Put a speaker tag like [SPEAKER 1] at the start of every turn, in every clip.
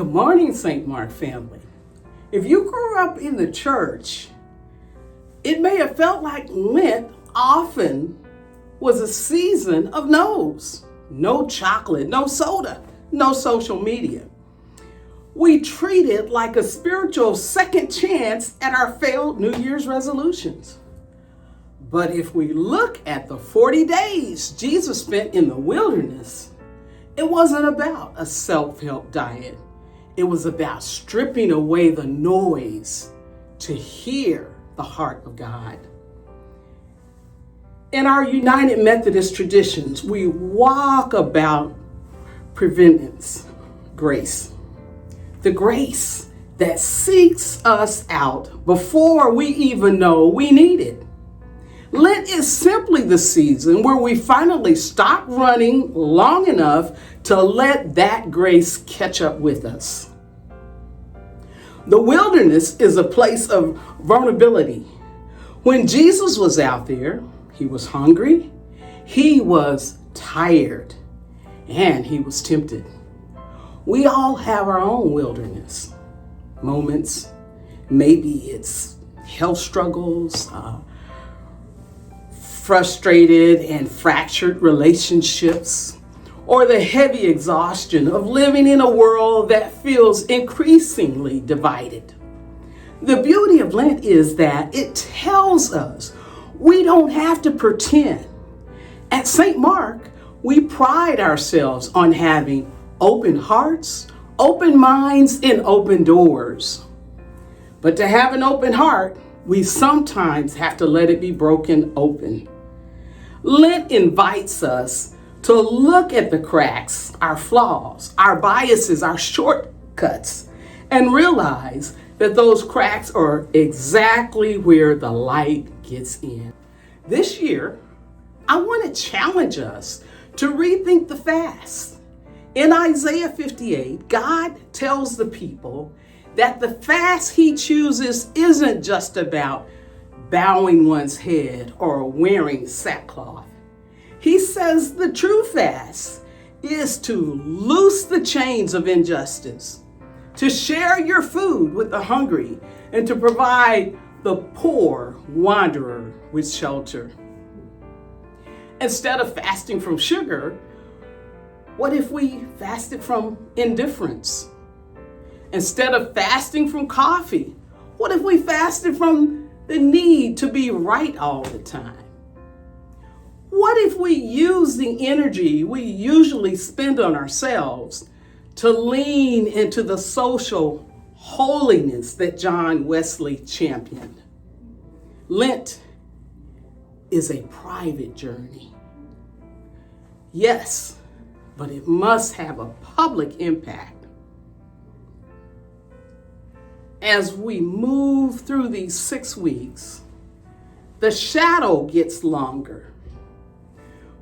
[SPEAKER 1] Good morning, St. Mark family. If you grew up in the church, it may have felt like Lent often was a season of no's. No chocolate, no soda, no social media. We treat it like a spiritual second chance at our failed New Year's resolutions. But if we look at the 40 days Jesus spent in the wilderness, it wasn't about a self-help diet. It was about stripping away the noise to hear the heart of God. In our United Methodist traditions, we walk about preventance, grace. The grace that seeks us out before we even know we need it. Lent is simply the season where we finally stop running long enough to let that grace catch up with us. The wilderness is a place of vulnerability. When Jesus was out there, he was hungry, he was tired, and he was tempted. We all have our own wilderness moments. Maybe it's health struggles, frustrated and fractured relationships, or the heavy exhaustion of living in a world that feels increasingly divided. The beauty of Lent is that it tells us we don't have to pretend. At St. Mark, we pride ourselves on having open hearts, open minds, and open doors. But to have an open heart, we sometimes have to let it be broken open. Lent invites us to look at the cracks, our flaws, our biases, our shortcuts, and realize that those cracks are exactly where the light gets in. This year, I want to challenge us to rethink the fast. In Isaiah 58, God tells the people that the fast he chooses isn't just about bowing one's head or wearing sackcloth. He says the true fast is to loose the chains of injustice, to share your food with the hungry, and to provide the poor wanderer with shelter. Instead of fasting from sugar, what if we fasted from indifference? Instead of fasting from coffee, what if we fasted from the need to be right all the time? What if we use the energy we usually spend on ourselves to lean into the social holiness that John Wesley championed? Lent is a private journey. Yes, but it must have a public impact. As we move through these 6 weeks, the shadow gets longer.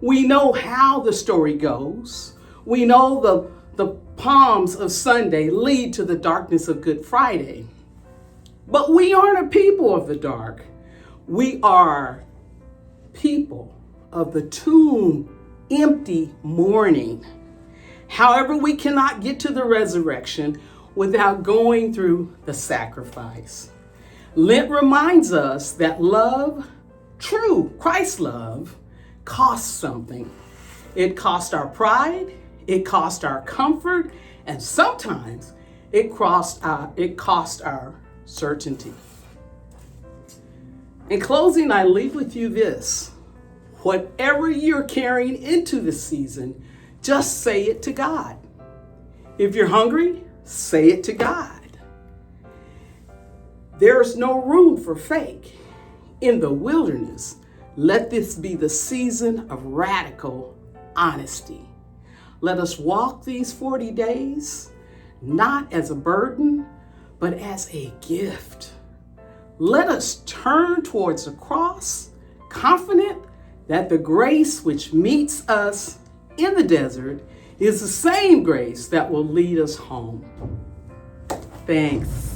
[SPEAKER 1] We know how the story goes. We know the palms of Sunday lead to the darkness of Good Friday. But we aren't a people of the dark. We are people of the tomb empty mourning. However, we cannot get to the resurrection without going through the sacrifice. Lent reminds us that love, true Christ love, costs something. It cost our pride, it cost our comfort, and sometimes it cost our certainty. In closing, I leave with you this. Whatever you're carrying into this season, just say it to God. If you're hungry, say it to God. There's no room for fake. In the wilderness, let this be the season of radical honesty. Let us walk these 40 days, not as a burden, but as a gift. Let us turn towards the cross, confident that the grace which meets us in the desert is the same grace that will lead us home. Thanks.